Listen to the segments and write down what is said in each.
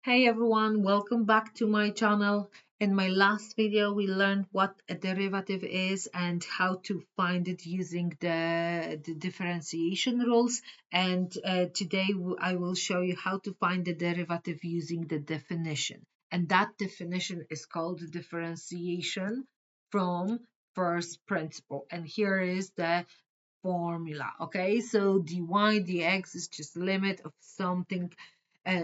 Hey everyone, welcome back to my channel. In my last video, we learned what a derivative is and how to find it using the differentiation rules. And today I will show you how to find the derivative using the definition. And that definition is called differentiation from first principle. And here is the formula. Okay, so dy dx is just limit of something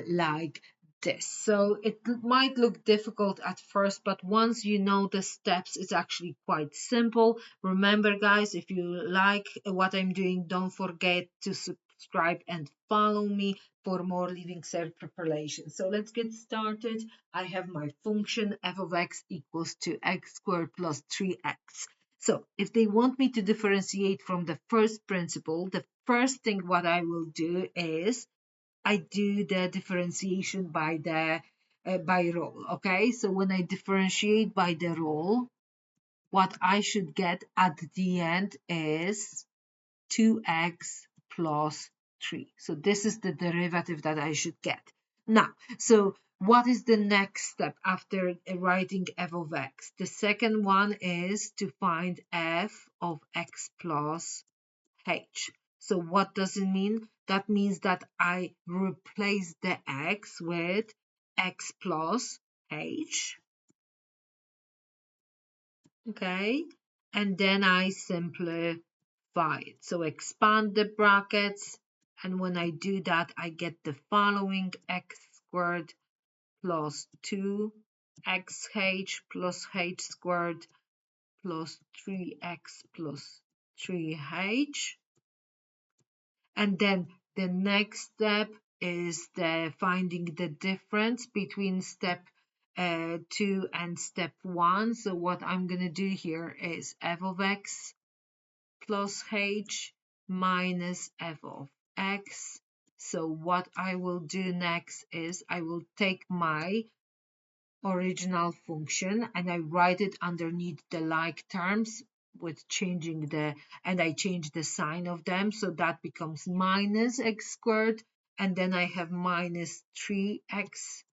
like this. So it might look difficult at first, but once you know the steps, it's actually quite simple. Remember, guys, if you like what I'm doing, don't forget to subscribe and follow me for more leaving cert preparation. So let's get started. I have my function f of x equals to x squared plus 3x. So if they want me to differentiate from the first principle, the first thing what I will do is I do the differentiation by the by rule. Okay, so when I differentiate by the rule, what I should get at the end is 2x plus 3. So this is the derivative that I should get. Now, so what is the next step after writing f of x? The second one is to find f of x plus h. So what does it mean? That means that I replace the x with x plus h, okay? And then I simplify it. So expand the brackets, and when I do that, I get the following: x squared plus 2xh plus h squared plus 3x plus 3h. And then the next step is the finding the difference between step 2 and step 1. So what I'm going to do here is f of x plus h minus f of x. So what I will do next is I will take my original function and I write it underneath the like terms with changing the, and I change the sign of them, so that becomes minus x squared, and then I have minus 3x.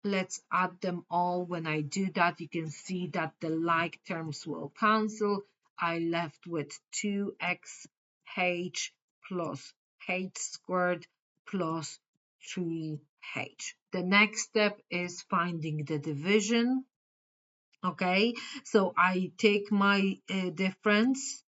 Let's add them all. When I do that, you can see that the like terms will cancel. I left with 2x h plus h squared plus 3h. The next step is finding the division. Okay, so I take my difference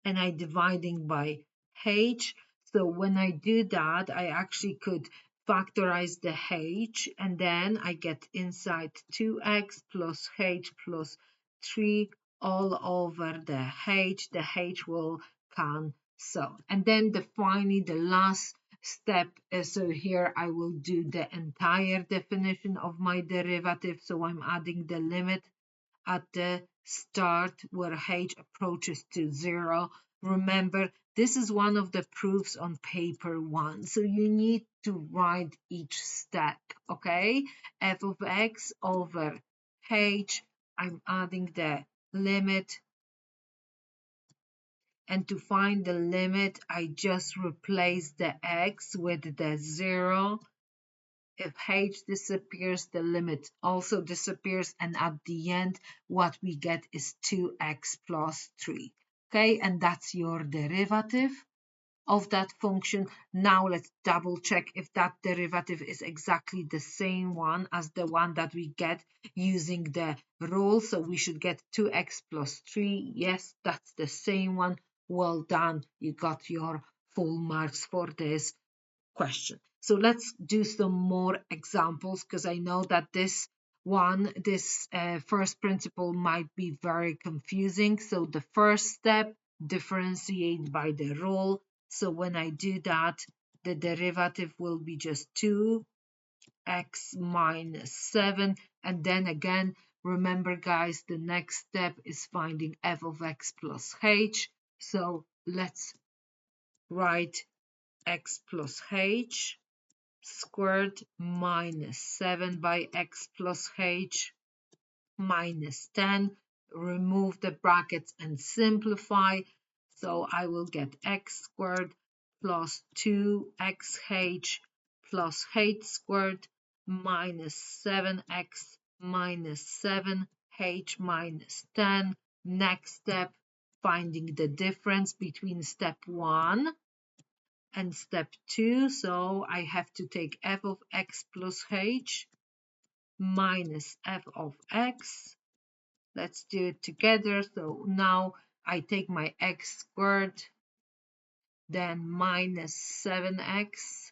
and I dividing by h. So when I do that, I actually could factorize the h, and then I get inside 2x plus h plus 3 all over the h. The h will cancel. And then finally the last step is, so here I will do the entire definition of my derivative. So I'm adding the limit at the start where h approaches to 0. Remember, this is one of the proofs on paper 1, so you need to write each step. Okay, f of x over h, I'm adding the limit, and to find the limit I just replace the x with the 0. If h disappears, the limit also disappears, and at the end what we get is 2x plus 3. Okay, and that's your derivative of that function. Now let's double check if that derivative is exactly the same one as the one that we get using the rule. So we should get 2x plus 3. Yes, that's the same one. Well done, you got your full marks for this question. So let's do some more examples, because I know that this first principle might be very confusing. So the first step, differentiate by the rule. So when I do that, the derivative will be just 2x minus 7. And then again, remember guys, the next step is finding f of x plus h. So let's write x plus h squared minus 7 by x plus h minus 10. Remove the brackets and simplify. So I will get x squared plus 2xh plus h squared minus 7x minus 7h minus 10. Next step, finding the difference between step 1 and step 2. So I have to take f of x plus h minus f of x. Let's do it together. So now I take my x squared, then minus 7x,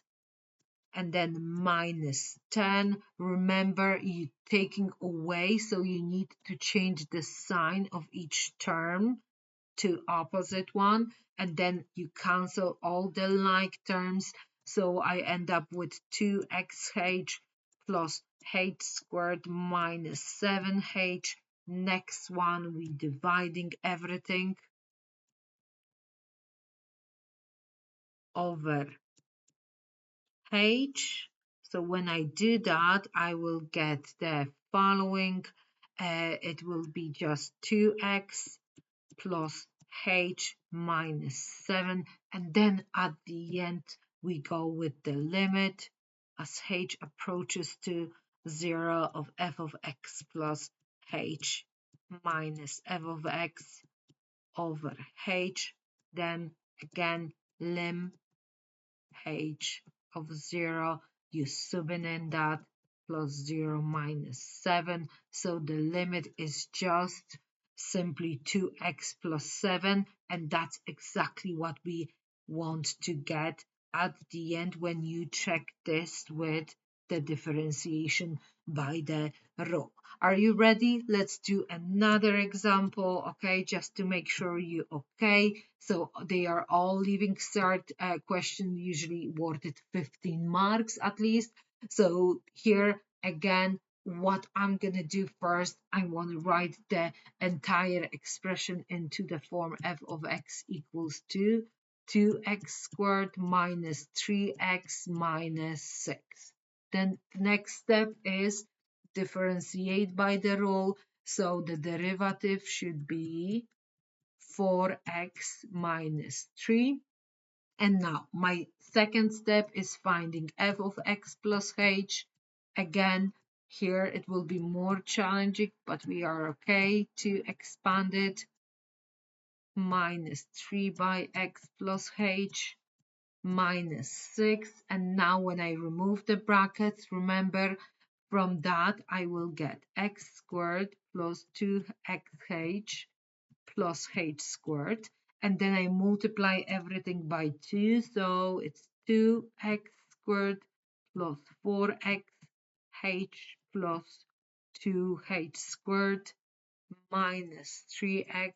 and then minus 10. Remember, you're taking away, so you need to change the sign of each term to opposite one, and then you cancel all the like terms. So I end up with 2xh plus h squared minus 7h. Next one, we dividing everything over h. So when I do that, I will get the following. It will be just 2x plus h minus 7, and then at the end we go with the limit as h approaches to 0 of f of x plus h minus f of x over h. Then again lim h of 0, you subbing in that plus 0 minus 7. So the limit is just simply 2x plus 7, and that's exactly what we want to get at the end when you check this with the differentiation by the row. Are you ready? Let's do another example, okay, just to make sure you okay. So they are all leaving cert question, usually worth 15 marks at least. So here again, what I'm gonna do first, I want to write the entire expression into the form f of x equals to 2x squared minus 3x minus 6. Then the next step is differentiate by the rule. So the derivative should be 4x minus 3. And now my second step is finding f of x plus h. Again, here it will be more challenging, but we are okay to expand it. Minus 3 by x plus h minus 6. And now when I remove the brackets, remember, from that I will get x squared plus 2xh plus h squared, and then I multiply everything by 2, so it's 2x squared plus 4x h plus 2h squared minus 3x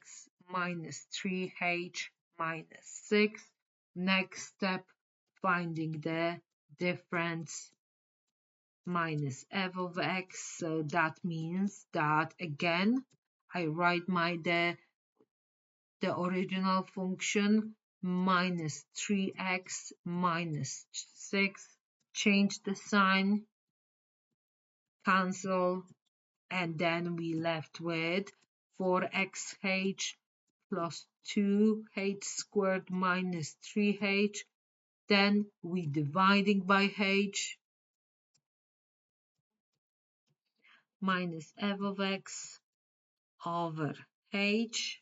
minus 3h minus 6. Next step, finding the difference minus f of x. So that means that again I write the original function minus 3x minus 6, change the sign, cancel, and then we left with 4xh plus 2h squared minus 3h. Then we dividing by h minus f of x over h.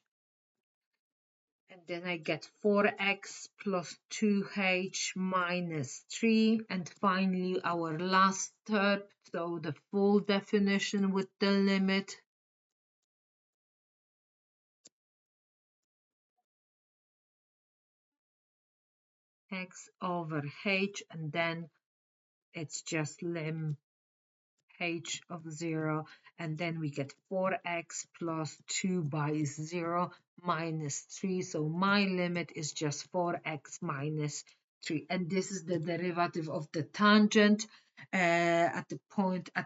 And then I get 4x plus 2h minus 3. And finally, our last step, so the full definition with the limit. X over h, and then it's just lim h of 0, and then we get 4x plus 2 by 0 minus 3. So my limit is just 4x minus 3, and this is the derivative of the tangent at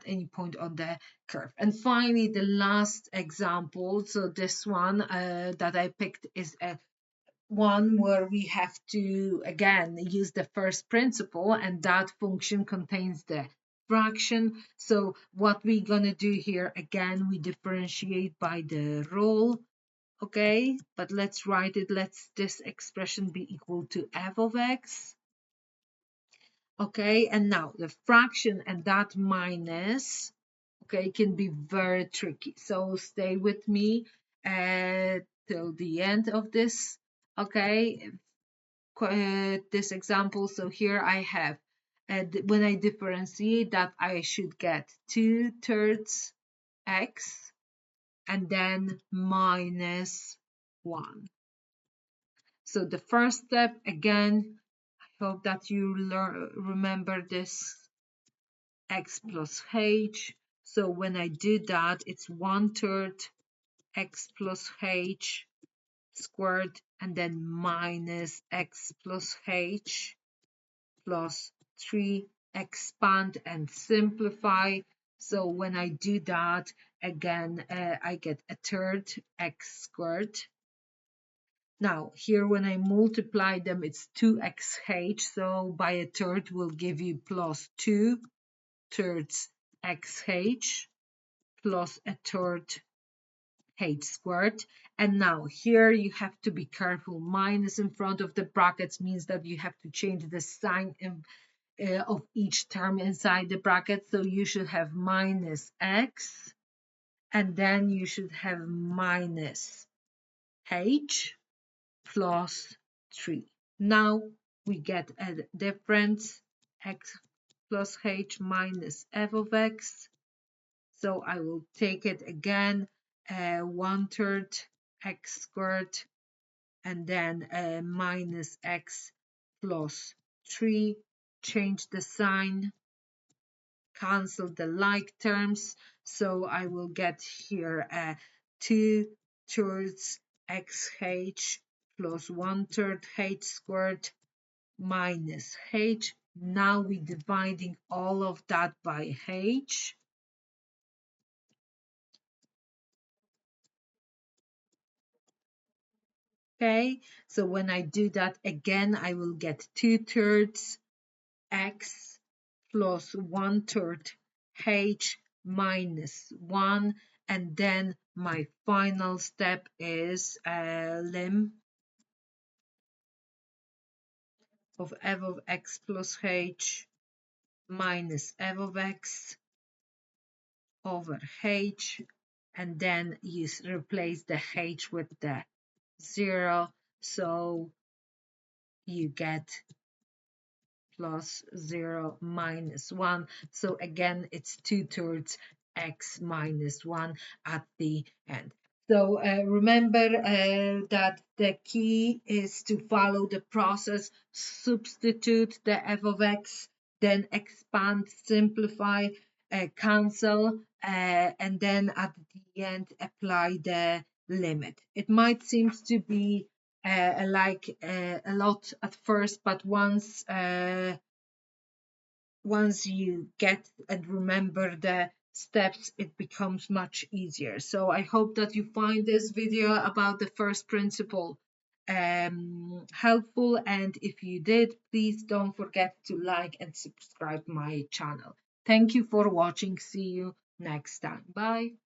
any point on the curve. And finally, the last example, so this one that I picked is a one where we have to again use the first principle, and that function contains the fraction. So what we're gonna do here, again, we differentiate by the rule. Okay, but let's write it. Let's this expression be equal to f of x. Okay, and now the fraction and that minus, okay, can be very tricky. So stay with me till the end of this. Okay, this example. So here I have, when I differentiate that, I should get 2/3 x and then minus 1. So the first step, again, I hope that you remember this, x plus h. So when I do that, it's 1/3 x plus h squared and then minus x plus h plus 3. Expand and simplify. So when I do that, again, I get 1/3 x squared. Now here when I multiply them, it's 2xh, so by 1/3 will give you plus 2/3 xh plus 1/3 h squared. And now here you have to be careful. Minus in front of the brackets means that you have to change the sign of each term inside the bracket. So you should have minus x, and then you should have minus h plus 3. Now we get a difference, x plus h minus f of x. So I will take it again, 1/3 x squared and then minus x plus 3. Change the sign, cancel the like terms. So I will get here 2/3 xh plus 1/3 h squared minus h. Now we're dividing all of that by h. Okay, so when I do that again, I will get 2/3 x plus 1/3 h minus 1. And then my final step is lim of f of x plus h minus f of x over h, and then you replace the h with the 0, so you get plus 0 minus 1. So again, it's 2/3 x minus 1 at the end. So remember that the key is to follow the process, substitute the f of x, then expand, simplify, cancel, and then at the end apply the limit. It might seem to be like a lot at first, but once you get and remember the steps, it becomes much easier. So I hope that you find this video about the first principle helpful, and if you did, please don't forget to like and subscribe my channel. Thank you for watching. See you next time. Bye.